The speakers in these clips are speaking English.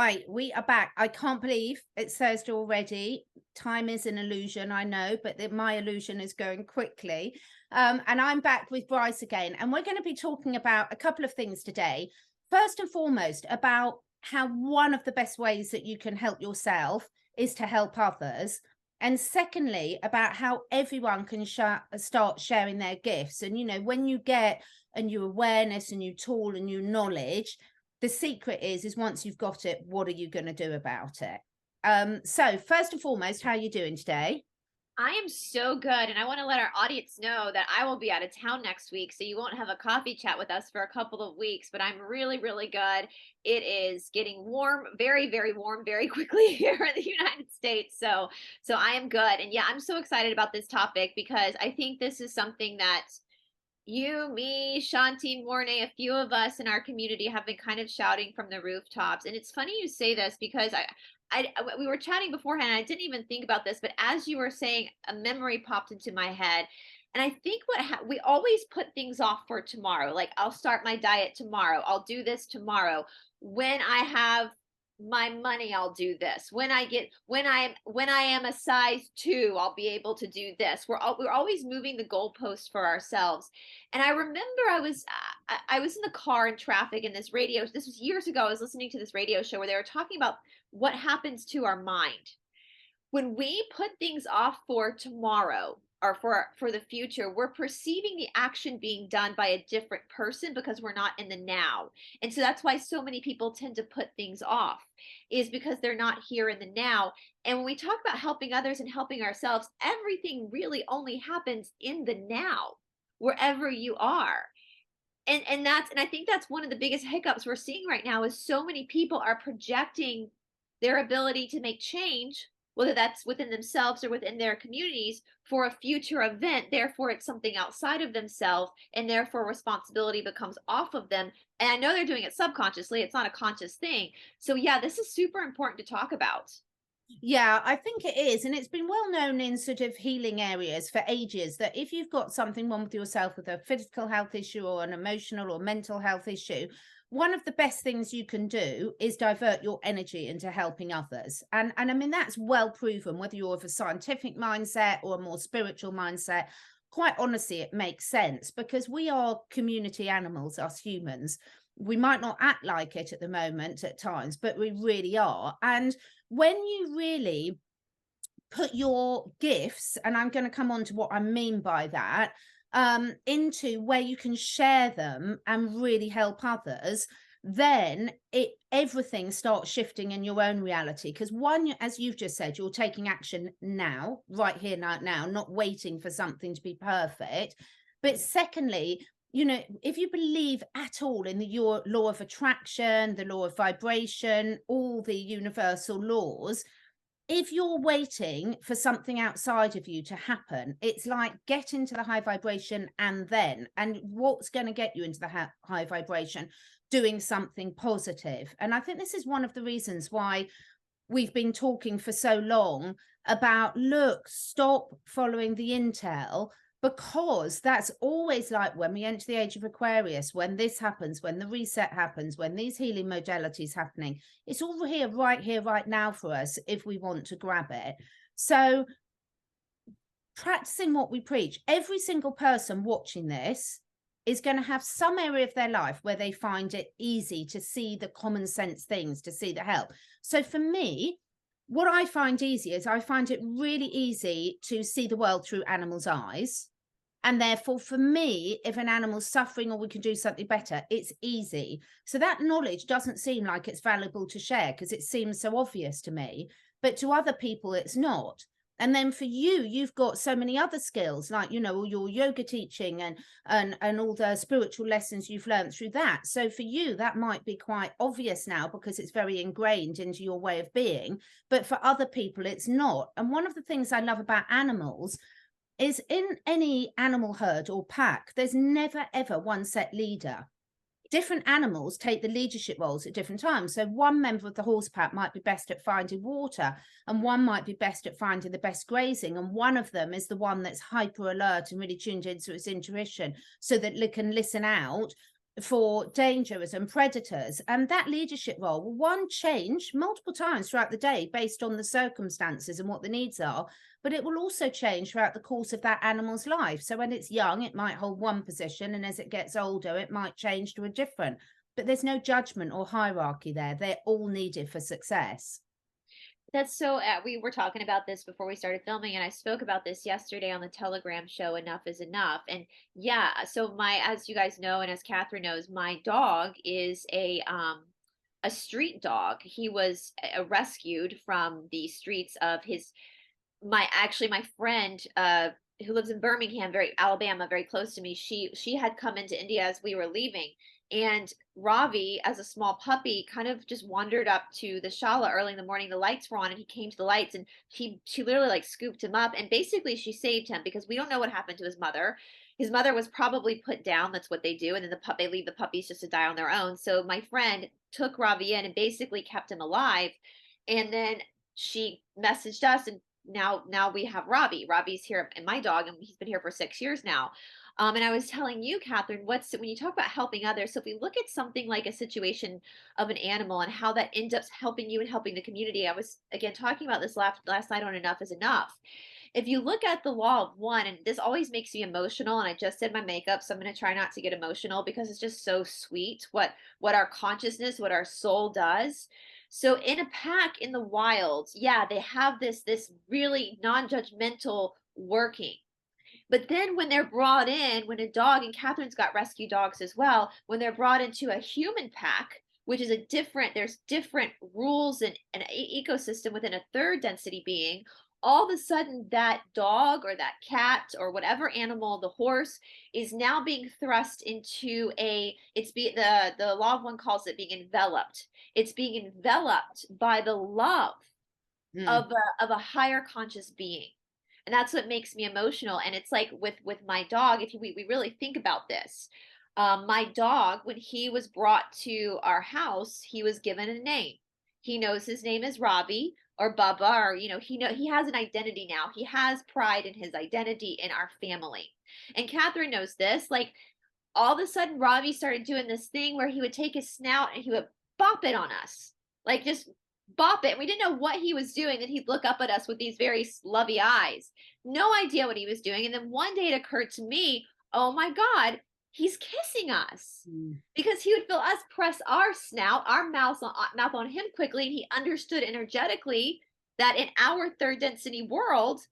Right, we are back. I can't believe it's Thursday already. Time is an illusion, I know, but my illusion is going quickly. And I'm back with Brice again, and we're going to be talking about a couple of things today. First and foremost, about how one of the best ways that you can help yourself is to help others. And secondly, about how everyone can start sharing their gifts. And, you know, when you get a new awareness, a new tool, a new knowledge, the secret is once you've got it, what are you going to do about it? So first and foremost, how are you doing today? I am so good. And I want to let our audience know that I will be out of town next week. So you won't have a coffee chat with us for a couple of weeks, but I'm really, really good. It is getting warm, very, very warm, very quickly here in the United States. So I am good. And yeah, I'm so excited about this topic because I think this is something that you, me, Shanti, Mornay, a few of us in our community have been kind of shouting from the rooftops. And it's funny you say this because we were chatting beforehand. And I didn't even think about this, but as you were saying, a memory popped into my head. And I think we always put things off for tomorrow. Like I'll start my diet tomorrow. I'll do this tomorrow. When I have my money, I'll do this. When I am a size 2, I'll be able to do this. We're always moving the goalposts for ourselves. And I remember I was in the car in traffic, and this was years ago. I was listening to this radio show where they were talking about what happens to our mind when we put things off for tomorrow or for the future. We're perceiving the action being done by a different person because we're not in the now. And so that's why so many people tend to put things off, is because they're not here in the now. And when we talk about helping others and helping ourselves, everything really only happens in the now, wherever you are. And I think that's one of the biggest hiccups we're seeing right now, is so many people are projecting their ability to make change, whether that's within themselves or within their communities, for a future event. Therefore, it's something outside of themselves, and therefore responsibility becomes off of them. And I know they're doing it subconsciously. It's not a conscious thing. So yeah, this is super important to talk about. Yeah, I think it is. And it's been well known in sort of healing areas for ages that if you've got something wrong with yourself, with a physical health issue or an emotional or mental health issue, one of the best things you can do is divert your energy into helping others. And I mean, that's well proven, whether you're of a scientific mindset or a more spiritual mindset. Quite honestly, it makes sense because we are community animals, us humans. We might not act like it at the moment at times, but we really are. And when you really put your gifts, and I'm going to come on to what I mean by that, into where you can share them and really help others, then everything starts shifting in your own reality. Because one, as you've just said, you're taking action now, right here, now, not waiting for something to be perfect. But secondly, you know, if you believe at all in your law of attraction, the law of vibration, all the universal laws, if you're waiting for something outside of you to happen, it's like get into the high vibration and what's going to get you into the high vibration? Doing something positive. And I think this is one of the reasons why we've been talking for so long about, look, stop following the intel, because that's always like when we enter the age of Aquarius, when this happens, when the reset happens, when these healing modalities happening, it's all here, right now for us if we want to grab it. So practicing what we preach, every single person watching this is going to have some area of their life where they find it easy to see the common sense things, to see the help. So for me, what I find easy is I find it really easy to see the world through animals' eyes. And therefore, for me, if an animal's suffering or we can do something better, it's easy. So that knowledge doesn't seem like it's valuable to share because it seems so obvious to me. But to other people, it's not. And then for you, you've got so many other skills, like, you know, all your yoga teaching and all the spiritual lessons you've learned through that. So for you, that might be quite obvious now because it's very ingrained into your way of being. But for other people, it's not. And one of the things I love about animals is in any animal herd or pack, there's never, ever one set leader. Different animals take the leadership roles at different times. So one member of the horse pack might be best at finding water, and one might be best at finding the best grazing. And one of them is the one that's hyper alert and really tuned into its intuition so that it can listen out for dangers and predators. And that leadership role will, one, change multiple times throughout the day based on the circumstances and what the needs are, but it will also change throughout the course of that animal's life. So when it's young, it might hold one position, and as it gets older, it might change to a different. But there's no judgment or hierarchy there. They're all needed for success. That's so, we were talking about this before we started filming, and I spoke about this yesterday on the Telegram show, Enough is Enough. And yeah, so as you guys know, and as Catherine knows, my dog is a street dog. He was rescued from the streets of my friend, who lives in Birmingham, Alabama, very close to me. She had come into India as we were leaving. And Ravi, as a small puppy, kind of just wandered up to the shala early in the morning. The lights were on, and he came to the lights, and she literally like scooped him up, and basically she saved him, because we don't know what happened to his mother. His mother was probably put down. That's what they do. And then they leave the puppies just to die on their own. So my friend took Ravi in and basically kept him alive. And then she messaged us, and now we have Ravi. Ravi's here, and my dog, and he's been here for 6 years now. And I was telling you, Catherine, when you talk about helping others, so if we look at something like a situation of an animal and how that ends up helping you and helping the community, I was, again, talking about this last night on Enough is Enough. If you look at the law of one, and this always makes me emotional, and I just did my makeup, so I'm going to try not to get emotional, because it's just so sweet what our consciousness, what our soul does. So in a pack in the wild, yeah, they have this really non-judgmental working. But then when they're brought in, when a dog, and Catherine's got rescue dogs as well, when they're brought into a human pack, which is there's different rules and an ecosystem within a third density being, all of a sudden that dog or that cat or whatever animal, the horse, is now being thrust into the law of one calls it being enveloped. It's being enveloped by the love of a higher conscious being. And that's what makes me emotional. And it's like with my dog, if we really think about this, my dog, when he was brought to our house, he was given a name. He knows his name is Ravi or Bubba, or, he has an identity now. He has pride in his identity in our family. And Catherine knows this. Like, all of a sudden, Ravi started doing this thing where he would take his snout and he would bop it on us. Like, just bop it. And we didn't know what he was doing. And he'd look up at us with these very lovey eyes. No idea what he was doing. And then one day it occurred to me, oh my God, he's kissing us. Because he would feel us press our snout, our mouth on him quickly. And he understood energetically that in our third density world,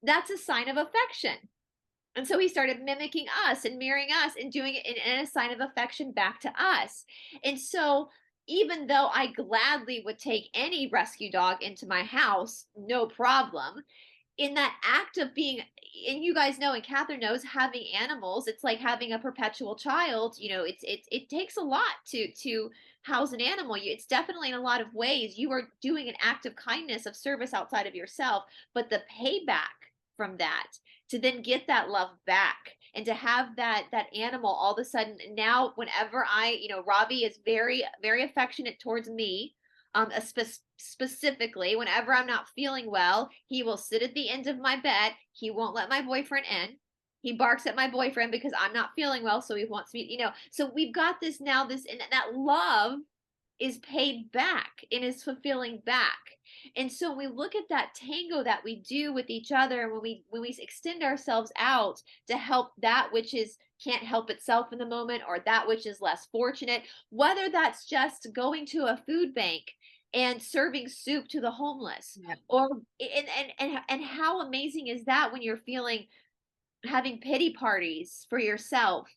that's a sign of affection. And so he started mimicking us and mirroring us and doing it in a sign of affection back to us. And so even though I gladly would take any rescue dog into my house, no problem, in that act of being, and you guys know, and Catherine knows, having animals, it's like having a perpetual child. It takes a lot to house an animal. It's definitely, in a lot of ways, you are doing an act of kindness, of service outside of yourself, but the payback from that, to then get that love back, and to have that animal all of a sudden, now whenever Ravi is very, very affectionate towards me, specifically whenever I'm not feeling well, he will sit at the end of my bed. He won't let my boyfriend in. He barks at my boyfriend because I'm not feeling well, so he wants me, so we've got this now, and that love is paid back and is fulfilling back. And so when we look at that tango that we do with each other, when we extend ourselves out to help that which can't help itself in the moment, or that which is less fortunate, whether that's just going to a food bank and serving soup to the homeless, or and how amazing is that when you're having pity parties for yourself,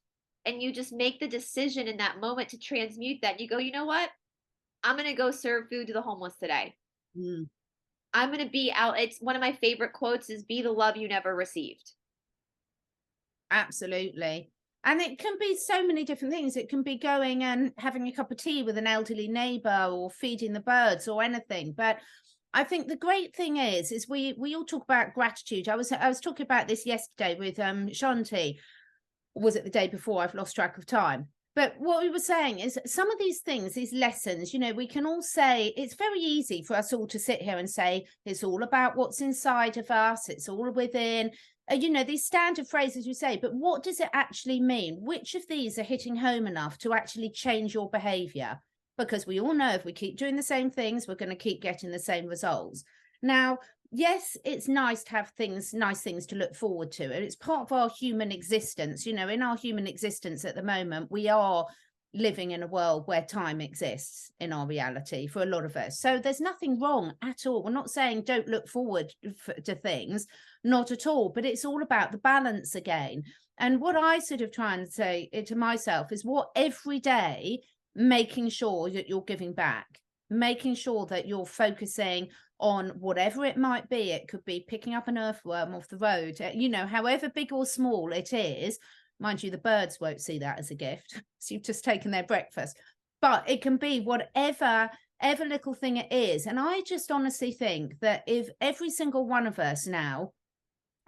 and you just make the decision in that moment to transmute that. You go, you know what? I'm going to go serve food to the homeless today. I'm going to be out. It's one of my favorite quotes is, be the love you never received. Absolutely. And it can be so many different things. It can be going and having a cup of tea with an elderly neighbor, or feeding the birds, or anything. But I think the great thing is we all talk about gratitude. I was talking about this yesterday with Shanti. Was it the day before? I've lost track of time. But what we were saying is, some of these things, these lessons, we can all say, it's very easy for us all to sit here and say, it's all about what's inside of us. It's all within. you know, these standard phrases you say, but what does it actually mean? Which of these are hitting home enough to actually change your behavior? Because we all know if we keep doing the same things, we're going to keep getting the same results. Now, yes, it's nice to have nice things to look forward to. And it's part of our human existence. You know, in our human existence at the moment, we are living in a world where time exists in our reality for a lot of us. So there's nothing wrong at all. We're not saying don't look forward to things, not at all, but it's all about the balance again. And what I sort of try and say to myself is, what every day, making sure that you're giving back, making sure that you're focusing on whatever it might be. It could be picking up an earthworm off the road, you know, however big or small it is. Mind you, the birds won't see that as a gift. So you've just taken their breakfast. But it can be whatever little thing it is. And I just honestly think that if every single one of us now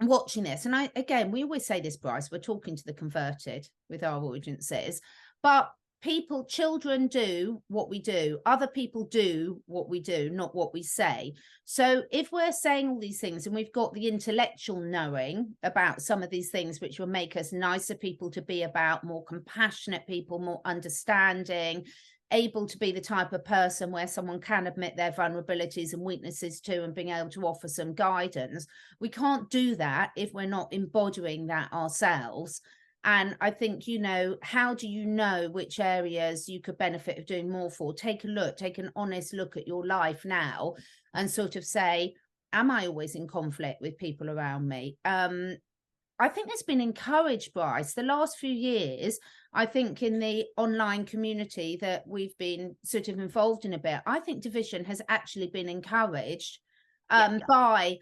watching this, and again, we always say this, Brice, we're talking to the converted with our audiences, but children do what we do, other people do what we do, not what we say. So if we're saying all these things and we've got the intellectual knowing about some of these things, which will make us nicer people to be about, more compassionate people, more understanding, able to be the type of person where someone can admit their vulnerabilities and weaknesses to, and being able to offer some guidance, we can't do that if we're not embodying that ourselves. And I think, you know, how do you know which areas you could benefit of doing more for? Take an honest look at your life now and sort of say, am I always in conflict with people around me? I think it's been encouraged, Brice, the last few years. I think in the online community that we've been sort of involved in a bit, I think division has actually been encouraged by,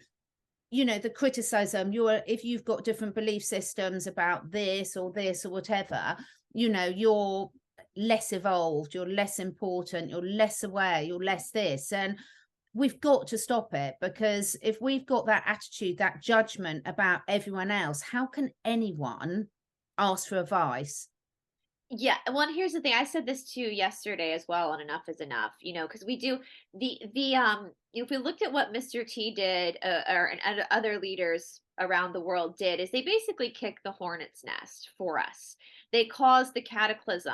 you know, the criticism. If you've got different belief systems about this or whatever, you know, you're less evolved, you're less important, you're less aware, you're less this. And we've got to stop it, because if we've got that attitude, that judgment about everyone else, how can anyone ask for advice? Yeah, well, and here's the thing. I said this too yesterday as well on Enough is Enough, you know, because we do if we looked at what Mr. T did, and other leaders around the world did, is they basically kicked the hornet's nest for us. They caused the cataclysm,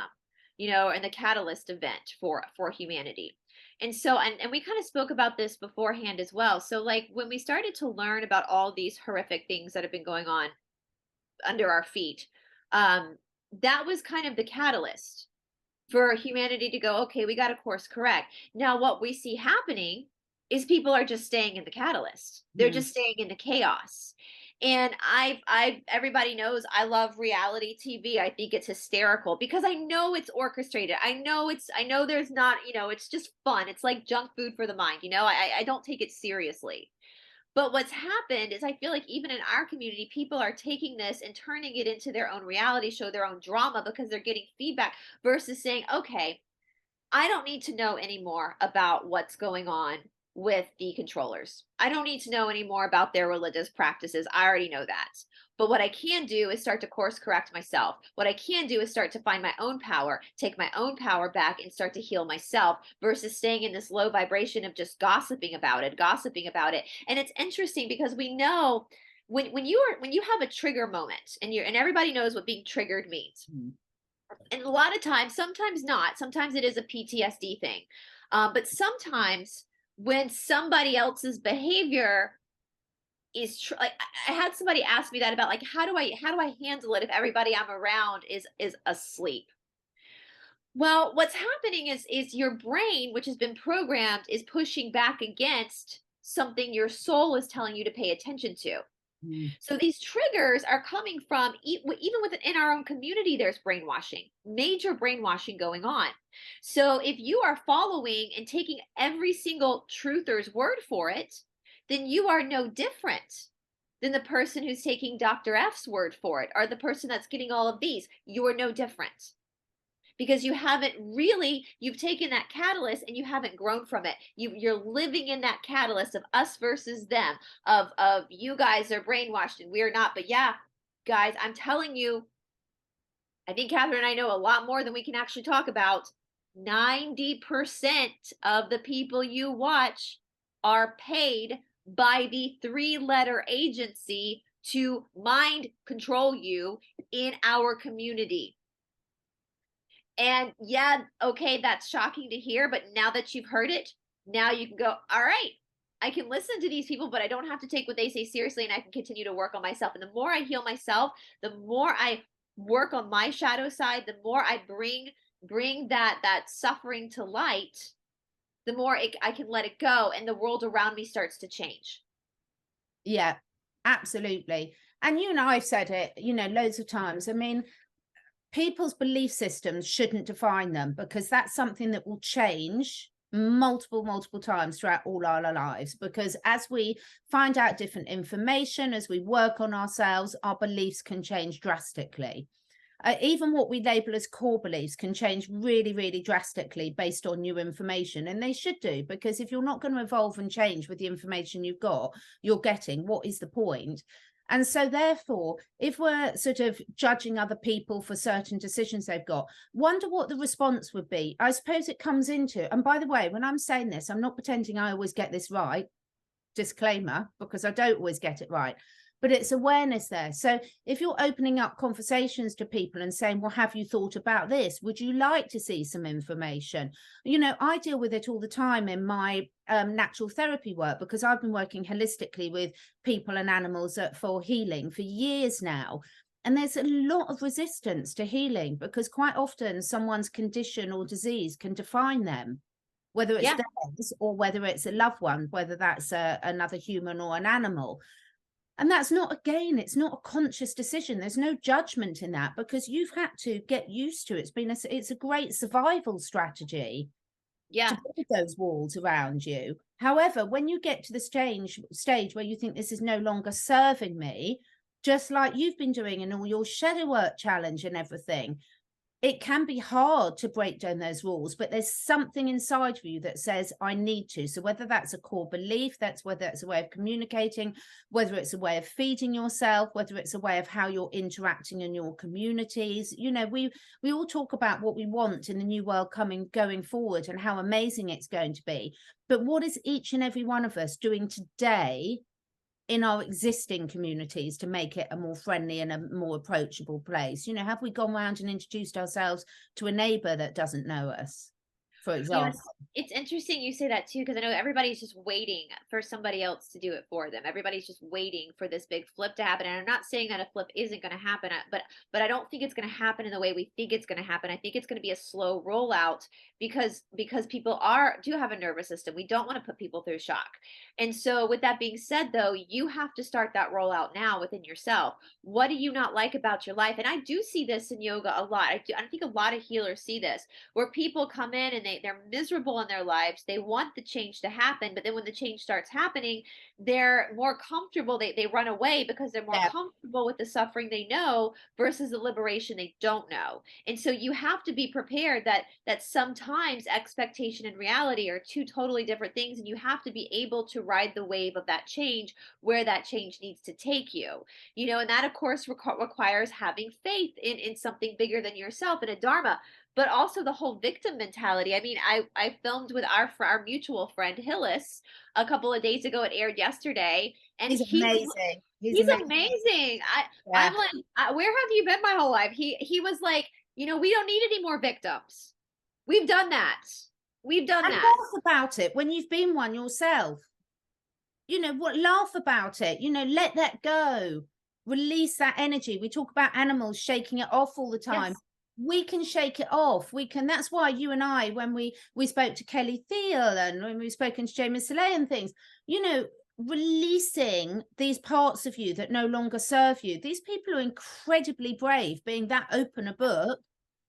you know, and the catalyst event for humanity. And so, and we kind of spoke about this beforehand as well. So like when we started to learn about all these horrific things that have been going on under our feet, that was kind of the catalyst for humanity to go, okay, we got to course correct. Now, what we see happening is people are just staying in the catalyst. They're just staying in the chaos. And everybody knows I love reality TV. I think it's hysterical because I know it's orchestrated. I know there's not, you know, it's just fun. It's like junk food for the mind. You know, I don't take it seriously. But what's happened is I feel like even in our community, people are taking this and turning it into their own reality show, their own drama, because they're getting feedback versus saying, okay, I don't need to know anymore about what's going on with the controllers. I don't need to know anymore about their religious practices. I already know that. But what I can do is start to course correct myself. What I can do is start to find my own power, take my own power back, and start to heal myself versus staying in this low vibration of just gossiping about it. And it's interesting because we know when you have a trigger moment, and everybody knows what being triggered means. And a lot of times, sometimes not, sometimes it is a PTSD thing. But sometimes when somebody else's behavior is like, I had somebody ask me that about like, how do I handle it if everybody I'm around is asleep? Well, what's happening is your brain, which has been programmed, is pushing back against something your soul is telling you to pay attention to. So these triggers are coming from, even within our own community, there's brainwashing, major brainwashing going on. So if you are following and taking every single truther's word for it, then you are no different than the person who's taking Dr. F's word for it, or the person that's getting all of these. You are no different. Because you've taken that catalyst and you haven't grown from it. You're living in that catalyst of us versus them, of you guys are brainwashed and we are not. But yeah, guys, I'm telling you, I think Catherine and I know a lot more than we can actually talk about. 90% of the people you watch are paid by the 3-letter agency to mind control you in our community. And yeah, okay, that's shocking to hear, but now that you've heard it, now you can go, all right, I can listen to these people, but I don't have to take what they say seriously, and I can continue to work on myself. And the more I heal myself, the more I work on my shadow side, the more I bring that suffering to light, the more I can let it go, and the world around me starts to change. Yeah, absolutely. And you and I've said it, loads of times. I mean, people's belief systems shouldn't define them, because that's something that will change multiple times throughout all our lives, because as we find out different information, as we work on ourselves, our beliefs can change drastically. Even what we label as core beliefs can change really drastically based on new information, and they should do, because if you're not going to evolve and change with the information you're getting, what is the point? And so therefore, if we're sort of judging other people for certain decisions they've got, wonder what the response would be. I suppose it comes into, and by the way, when I'm saying this, I'm not pretending I always get this right, disclaimer, because I don't always get it right, but it's awareness there. So if you're opening up conversations to people and saying, well, have you thought about this? Would you like to see some information? I deal with it all the time in my natural therapy work, because I've been working holistically with people and animals for healing for years now. And there's a lot of resistance to healing, because quite often someone's condition or disease can define them, whether it's theirs or whether it's a loved one, whether that's another human or an animal. And that's not, again, it's not a conscious decision. There's no judgment in that, because you've had to get used to it. It's a great survival strategy to build those walls around you. However, when you get to the stage where you think this is no longer serving me, just like you've been doing in all your shadow work challenge and everything, it can be hard to break down those rules, but there's something inside of you that says, I need to. So whether that's a core belief, whether it's a way of communicating, whether it's a way of feeding yourself, whether it's a way of how you're interacting in your communities. We all talk about what we want in the new world going forward and how amazing it's going to be. But what is each and every one of us doing today in our existing communities to make it a more friendly and a more approachable place? Have we gone around and introduced ourselves to a neighbor that doesn't know us, for example? It's interesting you say that too, because I know everybody's just waiting for somebody else to do it for them. Everybody's just waiting for this big flip to happen. And I'm not saying that a flip isn't going to happen, but I don't think it's going to happen in the way we think it's going to happen. I think it's going to be a slow rollout, because people do have a nervous system. We don't want to put people through shock. And so with that being said, though, you have to start that rollout now within yourself. What do you not like about your life? And I do see this in yoga a lot. I think a lot of healers see this, where people come in and they're miserable in their lives. They want the change to happen, but then when the change starts happening, they're more comfortable. They run away because they're more comfortable with the suffering they know versus the liberation they don't know. And so you have to be prepared that sometimes expectation and reality are two totally different things, and you have to be able to ride the wave of that change where that change needs to take you. And that of course requires having faith in something bigger than yourself, in a dharma, but also the whole victim mentality. I mean, I filmed with our mutual friend Hillis a couple of days ago. It aired yesterday, and he's amazing. He's amazing. I'm like, where have you been my whole life? He was like, we don't need any more victims. We've done that. We've done that. Laugh about it when you've been one yourself. Laugh about it. Let that go. Release that energy. We talk about animals shaking it off all the time. Yes. We can shake it off. That's why you and I, when we spoke to Kelly Thiel and when we've spoken to James Saleh and things, releasing these parts of you that no longer serve you. These people are incredibly brave, being that open a book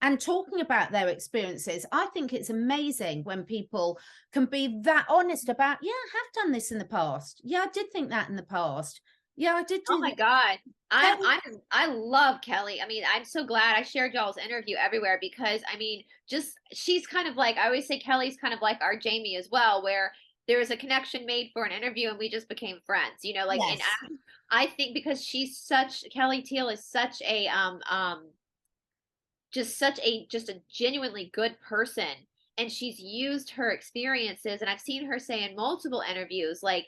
and talking about their experiences. I think it's amazing when people can be that honest about, I have done this in the past. I did think that in the past. I did do. Oh my God. I love Kelly. I mean, I'm so glad I shared y'all's interview everywhere, because I mean, she's kind of like, I always say Kelly's kind of like our Jamie as well, where there was a connection made for an interview and we just became friends, yes. And I think because Kelly Thiel is such a just a genuinely good person, and she's used her experiences, and I've seen her say in multiple interviews, like,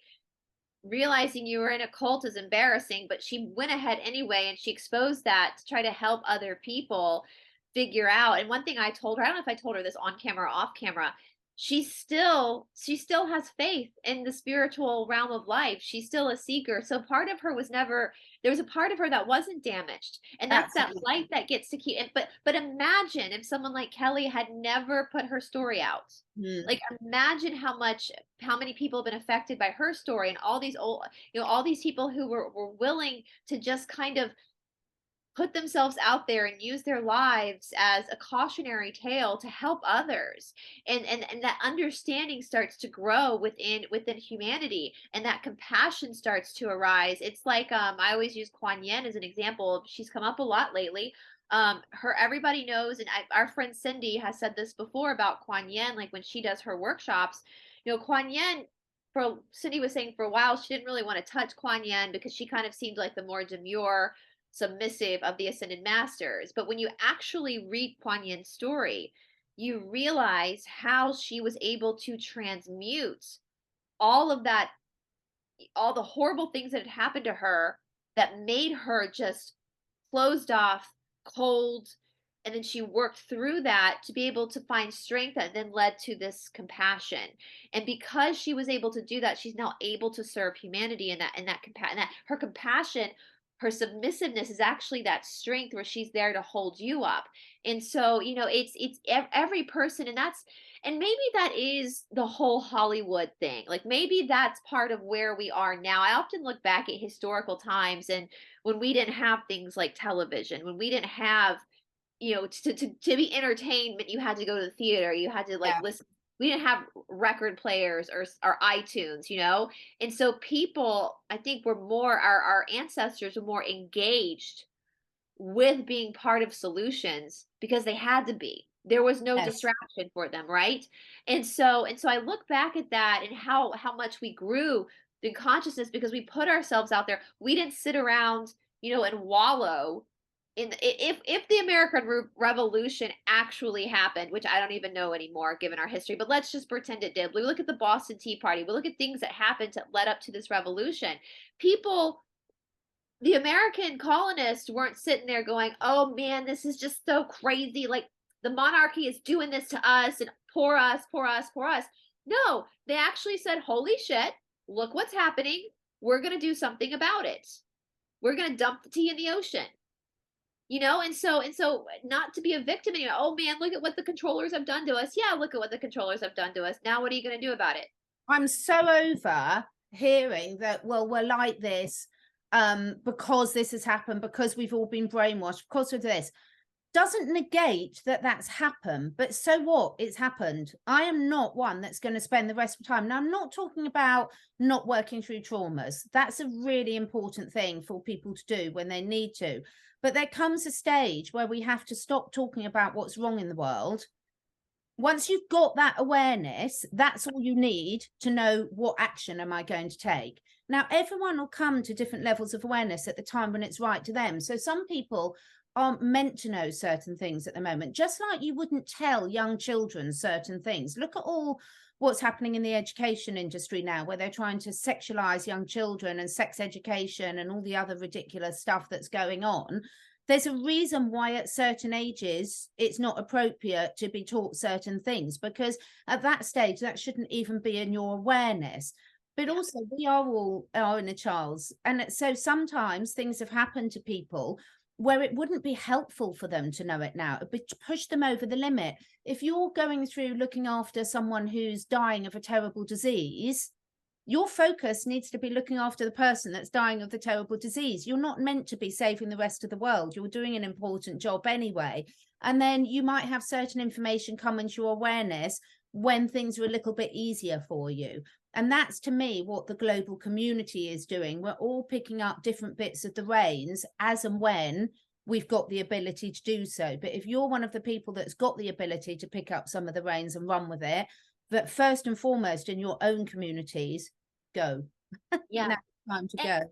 realizing you were in a cult is embarrassing, but she went ahead anyway and she exposed that to try to help other people figure out. And one thing I told her, I don't know if I told her this on camera or off camera, she still has faith in the spiritual realm of life. She's still a seeker. So part of her was never, there was a part of her that wasn't damaged. And that's that Absolutely. light that gets to keep it. But imagine if someone like Kelly had never put her story out. Mm. Like imagine how many people have been affected by her story, and all these old, all these people who were willing to just kind of put themselves out there and use their lives as a cautionary tale to help others. And that understanding starts to grow within humanity, and that compassion starts to arise. It's like I always use Kuan Yin as an example. She's come up a lot lately. Everybody knows, and our friend Cindy has said this before about Kuan Yin, like when she does her workshops, Kuan Yin, for Cindy was saying, for a while she didn't really want to touch Kuan Yin because she kind of seemed like the more demure, submissive of the ascended masters. But when you actually read Kuan Yin's story, you realize how she was able to transmute all of that, all the horrible things that had happened to her that made her just closed off, cold. And then she worked through that to be able to find strength that then led to this compassion. And because she was able to do that, she's now able to serve humanity, and that her compassion, her submissiveness is actually that strength where she's there to hold you up. And so, it's every person, and maybe that is the whole Hollywood thing. Like maybe that's part of where we are now. I often look back at historical times, and when we didn't have things like television, when we didn't have, to be entertained, but you had to go to the theater, you had to like Yeah. listen. We didn't have record players or iTunes, and so people, I think, were more, our ancestors were more engaged with being part of solutions because they had to be. There was no Yes. distraction for them, right? And so I look back at that and how much we grew in consciousness because we put ourselves out there. We didn't sit around, and wallow in if the American Revolution actually happened, which I don't even know anymore given our history, but let's just pretend it did. We look at the Boston Tea Party, we look at things that happened that led up to this revolution. People, the American colonists weren't sitting there going, "Oh man, this is just so crazy. Like the monarchy is doing this to us, and poor us, poor us, poor us." No, they actually said, "Holy shit, look what's happening. We're going to do something about it. We're going to dump the tea in the ocean." And so not to be a victim anymore. Oh man, look at what the controllers have done to us. Yeah, look at what the controllers have done to us. Now what are you going to do about it? I'm so over hearing that, well, we're like this because this has happened, because we've all been brainwashed, because of this. Doesn't negate that that's happened, but so what? It's happened. I am not one that's going to spend the rest of the time. Now, I'm not talking about not working through traumas. That's a really important thing for people to do when they need to. But there comes a stage where we have to stop talking about what's wrong in the world. Once you've got that awareness, that's all you need to know what action am I going to take. Now, everyone will come to different levels of awareness at the time when it's right to them. So some people aren't meant to know certain things at the moment, just like you wouldn't tell young children certain things. Look at all what's happening in the education industry now, where they're trying to sexualize young children and sex education and all the other ridiculous stuff that's going on. There's a reason why at certain ages it's not appropriate to be taught certain things, because at that stage that shouldn't even be in your awareness. But also we are all our inner childs, and so sometimes things have happened to people where it wouldn't be helpful for them to know it now. It would push them over the limit. If you're going through looking after someone who's dying of a terrible disease, your focus needs to be looking after the person that's dying of the terrible disease. You're not meant to be saving the rest of the world. You're doing an important job anyway. And then you might have certain information come into your awareness when things are a little bit easier for you. And that's, to me, what the global community is doing. We're all picking up different bits of the reins as and when we've got the ability to do so. But if you're one of the people that's got the ability to pick up some of the reins and run with it, but first and foremost in your own communities, go. Yeah. Now it's time to go.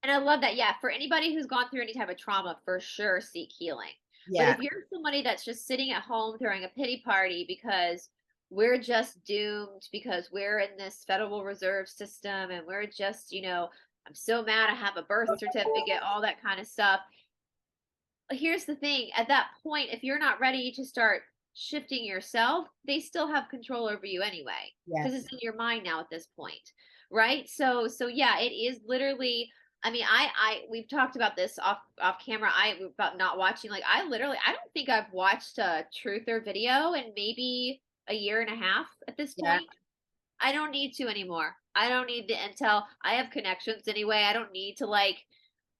And I love that. Yeah. For anybody who's gone through any type of trauma, for sure, seek healing. But Yeah. if you're somebody that's just sitting at home throwing a pity party because we're just doomed because we're in this Federal Reserve system and we're just, I'm so mad I have a birth certificate, all that kind of stuff. Here's the thing, at that point, if you're not ready to start shifting yourself, they still have control over you anyway, because it's in your mind now at this point, right? So yeah, it is literally, I mean, we've talked about this off camera, about not watching, like I don't think I've watched a truther video in maybe a year and a half at this point. I don't need to anymore. I don't need the intel. I have connections anyway. I don't need to, like,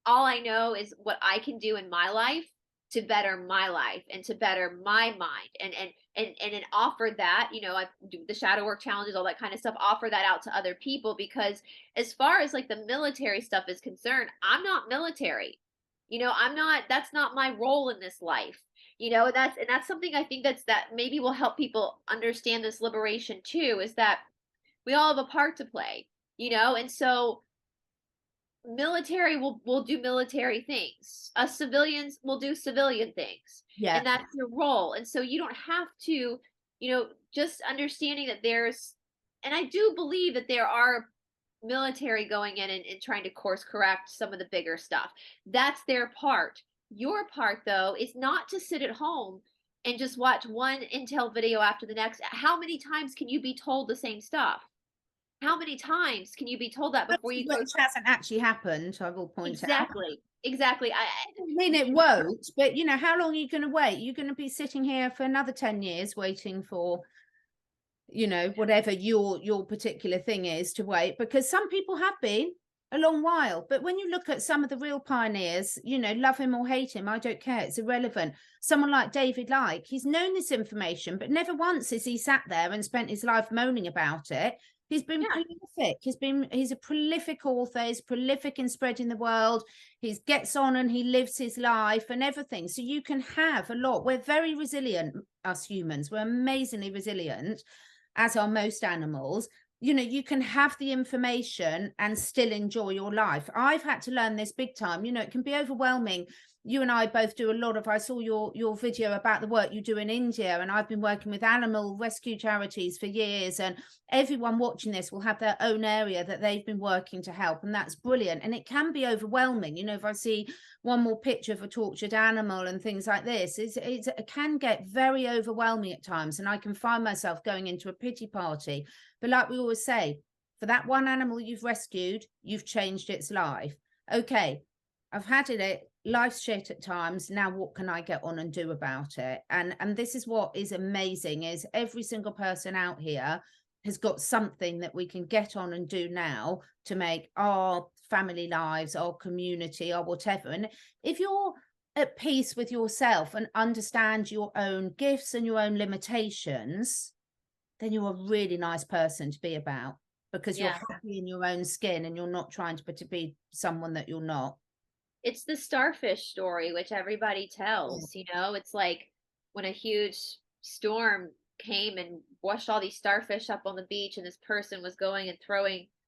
all I know is what I can do in my life to better my life and to better my mind, and offer that, I do the shadow work challenges, all that kind of stuff, offer that out to other people, because as far as like the military stuff is concerned, I'm not military. That's not my role in this life. That's something I think that maybe will help people understand this liberation too, is that we all have a part to play, and so military will do military things. Civilians will do civilian things. Yeah. And that's your role. And so you don't have to, just understanding that and I do believe that there are military going in and trying to course correct some of the bigger stuff. That's their part. Your part, though, is not to sit at home and just watch one intel video after the next. How many times can you be told the same stuff? How many times can you be told that before you go? Which hasn't actually happened, I will point out. Exactly. I mean, it won't, but how long are you going to wait? You're going to be sitting here for another 10 years waiting for, whatever your particular thing is to wait, because some people have been a long while. But when you look at some of the real pioneers, love him or hate him, I don't care. It's irrelevant. Someone like David Icke, he's known this information, but never once has he sat there and spent his life moaning about it. He's been prolific. He's a prolific author. He's prolific in spreading the world. He gets on and he lives his life and everything. So you can have a lot. We're very resilient, us humans. We're amazingly resilient, as are most animals. You can have the information and still enjoy your life. I've had to learn this big time. It can be overwhelming. You and I both do a lot of, I saw your video about the work you do in India, and I've been working with animal rescue charities for years, and everyone watching this will have their own area that they've been working to help, and that's brilliant. And it can be overwhelming. If I see one more picture of a tortured animal and things like this, it can get very overwhelming at times, and I can find myself going into a pity party. But like we always say, for that one animal you've rescued, you've changed its life. Okay, I've had it. Life's shit at times. Now what can I get on and do about it? And this is what is amazing, is every single person out here has got something that we can get on and do now to make our family lives, our community, or whatever. And if you're at peace with yourself and understand your own gifts and your own limitations, then you're a really nice person to be about, because you're happy in your own skin and you're not trying to be someone that you're not. It's the starfish story, which everybody tells. It's like when a huge storm came and washed all these starfish up on the beach, and this person was going and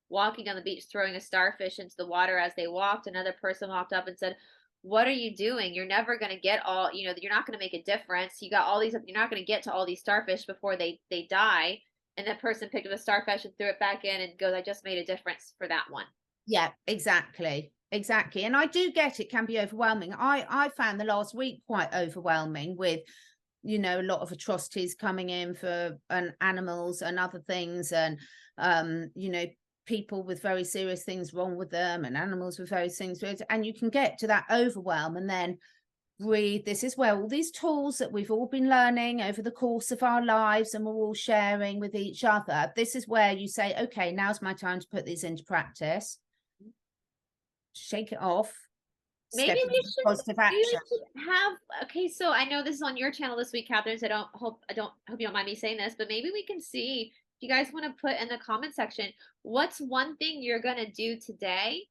walking down the beach, throwing a starfish into the water as they walked. Another person walked up and said, "What are you doing? You're never going to get all, you're not going to make a difference. You got all these, you're not going to get to all these starfish before they die." And that person picked up a starfish and threw it back in and goes, "I just made a difference for that one." Yeah, exactly. And I do get it can be overwhelming. I found the last week quite overwhelming, with a lot of atrocities coming in for animals and other things, and people with very serious things wrong with them, and animals with very serious things, and you can get to that overwhelm and then breathe. This is where all these tools that we've all been learning over the course of our lives and we're all sharing with each other, this is where you say, okay, now's my time to put these into practice. Shake it off. Maybe we should action. Okay, so I know this is on your channel this week, Catherine, so I hope you don't mind me saying this, but maybe we can see, if you guys want to put in the comment section, what's one thing you're going to do today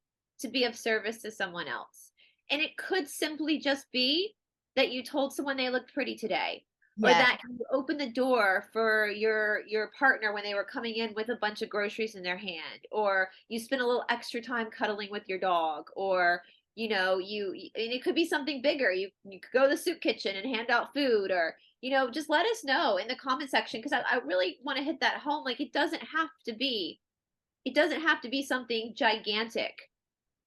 to be of service to someone else? And it could simply just be that you told someone they looked pretty today. Or that you opened the door for your partner when they were coming in with a bunch of groceries in their hand, or you spent a little extra time cuddling with your dog, or and it could be something bigger. You could go to the soup kitchen and hand out food, or you know, just let us know in the comment section, because I really want to hit that home. Like, it doesn't have to be something gigantic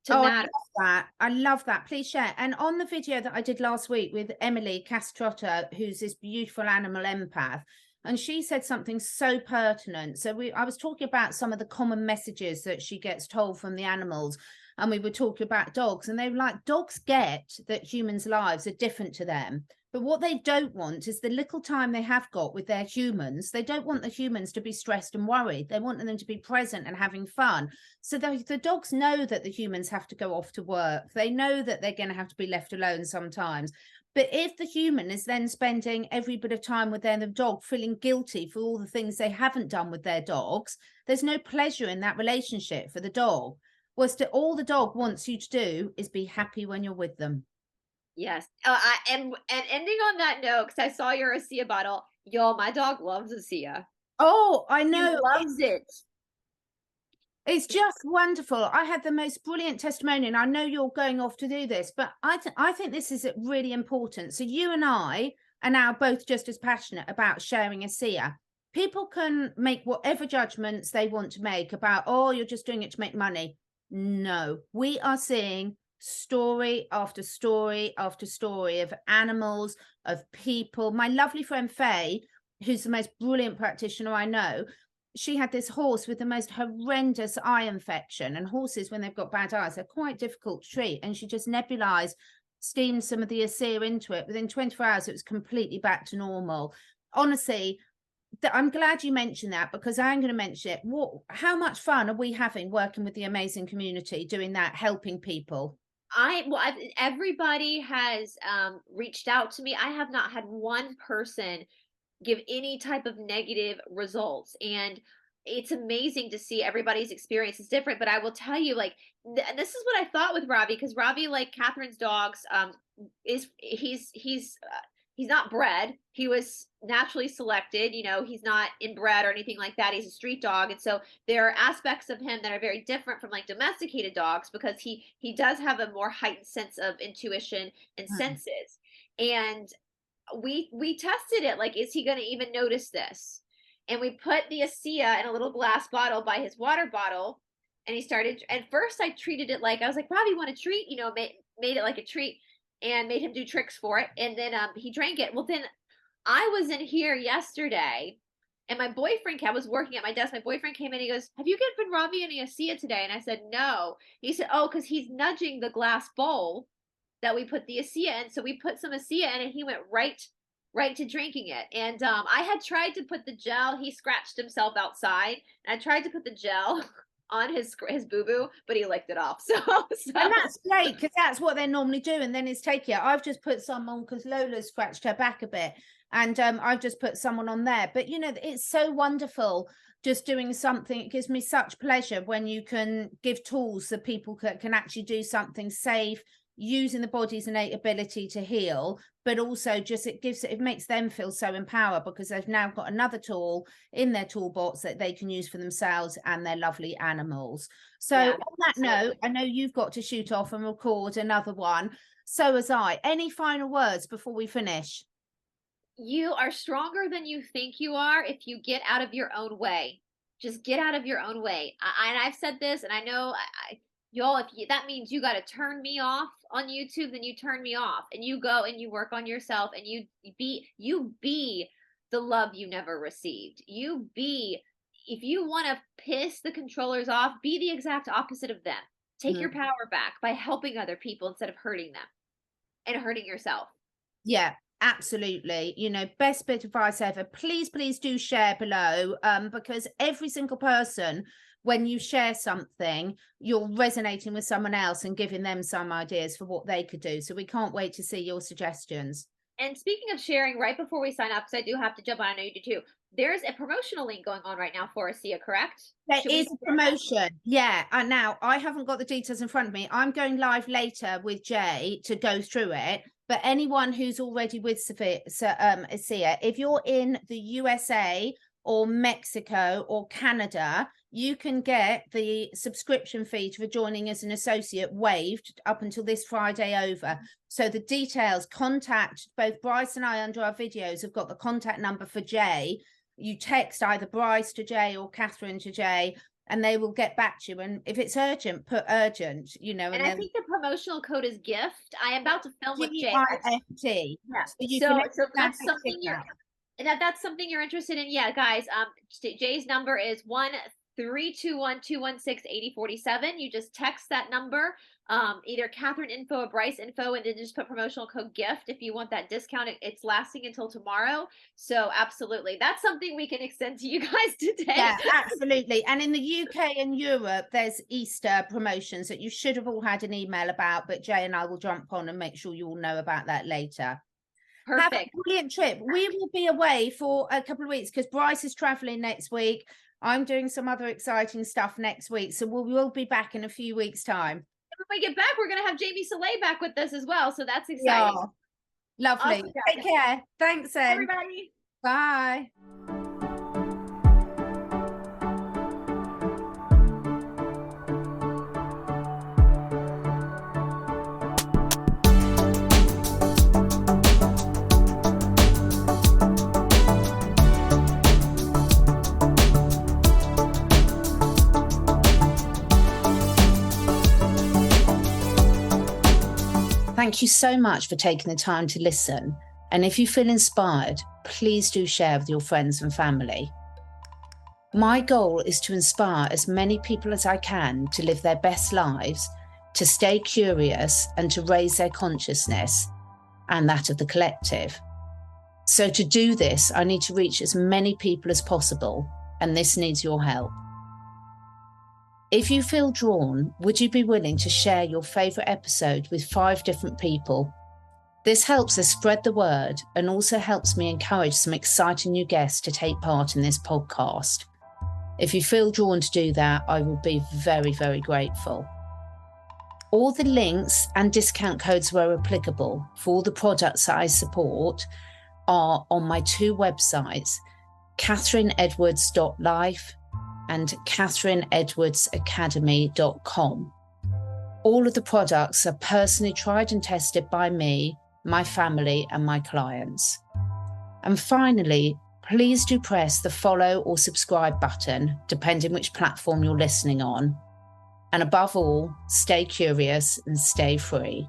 to Oh, I matter. love that. I love that. Please share. And on the video that I did last week with Emily Castrotta, who's this beautiful animal empath, and she said something so pertinent. So I was talking about some of the common messages that she gets told from the animals, and we were talking about dogs, and they were like, dogs get that humans' lives are different to them. But what they don't want is the little time they have got with their humans. They don't want the humans to be stressed and worried. They want them to be present and having fun. So the dogs know that the humans have to go off to work. They know that they're going to have to be left alone sometimes. But if the human is then spending every bit of time with their dog, feeling guilty for all the things they haven't done with their dogs, there's no pleasure in that relationship for the dog. All the dog wants you to do is be happy when you're with them. Yes. And ending on that note, because I saw your Asea bottle. Yo, my dog loves Asea. Oh, I know. He loves it. It's just wonderful. I had the most brilliant testimony, and I know you're going off to do this, but I think this is really important. So you and I are now both just as passionate about sharing Asea. People can make whatever judgments they want to make about, oh, you're just doing it to make money. No, we are seeing story after story after story of animals, of people. My lovely friend Faye, who's the most brilliant practitioner I know, she had this horse with the most horrendous eye infection, and horses, when they've got bad eyes, they're quite difficult to treat. And she just nebulized, steamed some of the Asea into it. Within 24 hours, it was completely back to normal. Honestly, I'm glad you mentioned that, because I'm going to mention it. How much fun are we having working with the amazing community, doing that, helping people? Everybody has reached out to me. I have not had one person give any type of negative results, and it's amazing to see everybody's experience is different. But I will tell you, like, this is what I thought with Robbie, because Robbie, like Catherine's dogs, he's not bred. He was naturally selected. You know, he's not inbred or anything like that. He's a street dog. And so there are aspects of him that are very different from like domesticated dogs, because he does have a more heightened sense of intuition and senses. And we tested it, like, is he going to even notice this? And we put the Asea in a little glass bottle by his water bottle, and he started. At first I treated it like, I was like, Robbie, want a treat? You know, made it like a treat, and made him do tricks for it. And then he drank it. Well, then I was in here yesterday, and my boyfriend, I was working at my desk, my boyfriend came in, he goes, have you given Robbie any Asea today? And I said, no. He said, oh, because he's nudging the glass bowl that we put the Asea in. So we put some Asea in, and he went right to drinking it. And I had tried to put the gel, he scratched himself outside, and I tried to put the gel on his boo-boo, but he licked it off. So and that's great, because that's what they normally do, and then it's take it. I've just put some on because Lola scratched her back a bit, and I've just put someone on there. But you know, it's so wonderful just doing something. It gives me such pleasure when you can give tools so people can actually do something safe, using the body's innate ability to heal, but also just it makes them feel so empowered, because they've now got another tool in their toolbox that they can use for themselves and their lovely animals. So yeah, on that note, I know you've got to shoot off and record another one. So as I. Any final words before we finish? You are stronger than you think you are if you get out of your own way. Just get out of your own way. And I've said this, and I know y'all, that means you got to turn me off on YouTube, then you turn me off, and you go and you work on yourself, and you be the love you never received. If you want to piss the controllers off, be the exact opposite of them. Take your power back by helping other people instead of hurting them and hurting yourself. Yeah, absolutely. You know, best bit of advice ever. Please do share below, because every single person, when you share something, you're resonating with someone else and giving them some ideas for what they could do. So we can't wait to see your suggestions. And speaking of sharing, right before we sign off, because I do have to jump on, I know you do too, there's a promotional link going on right now for Asea, correct? There is a promotion. Yeah. And now I haven't got the details in front of me. I'm going live later with Jay to go through it. But anyone who's already with Asea, if you're in the USA or Mexico or Canada, you can get the subscription fee for joining as an associate waived up until this Friday over. So the details, contact both Brice and I under our videos have got the contact number for Jay. You text either Brice to Jay or Catherine to Jay, and they will get back to you. And if it's urgent, put urgent, you know. And I think the promotional code is GIFT. I am about to film with Jay. GIFT. Yeah. So that's something that's something you're interested in. Yeah, guys. Jay's number is 1-321-216-8047. You just text that number, either Catherine info or Brice info, and then just put promotional code GIFT if you want that discount. It's lasting until tomorrow. So absolutely. That's something we can extend to you guys today. Yeah, absolutely. And in the UK and Europe, there's Easter promotions that you should have all had an email about, but Jay and I will jump on and make sure you all know about that later. Perfect. Have a brilliant trip. We will be away for a couple of weeks because Brice is traveling next week. I'm doing some other exciting stuff next week. So we will be back in a few weeks' time. When we get back, we're going to have Jamie Soleil back with us as well. So that's exciting. Yeah. Lovely. Awesome. Take care. Thanks, Em. Everybody. Bye. Thank you so much for taking the time to listen. And if you feel inspired, please do share with your friends and family. My goal is to inspire as many people as I can to live their best lives, to stay curious and to raise their consciousness and that of the collective. So to do this, I need to reach as many people as possible, and this needs your help. If you feel drawn, would you be willing to share your favourite episode with 5 different people? This helps us spread the word and also helps me encourage some exciting new guests to take part in this podcast. If you feel drawn to do that, I will be very, very grateful. All the links and discount codes where applicable for all the products that I support are on my 2 websites, catherineedwards.life and catherineedwardsacademy.com. All of the products are personally tried and tested by me, my family, and my clients. And finally, please do press the follow or subscribe button, depending which platform you're listening on. And above all, stay curious and stay free.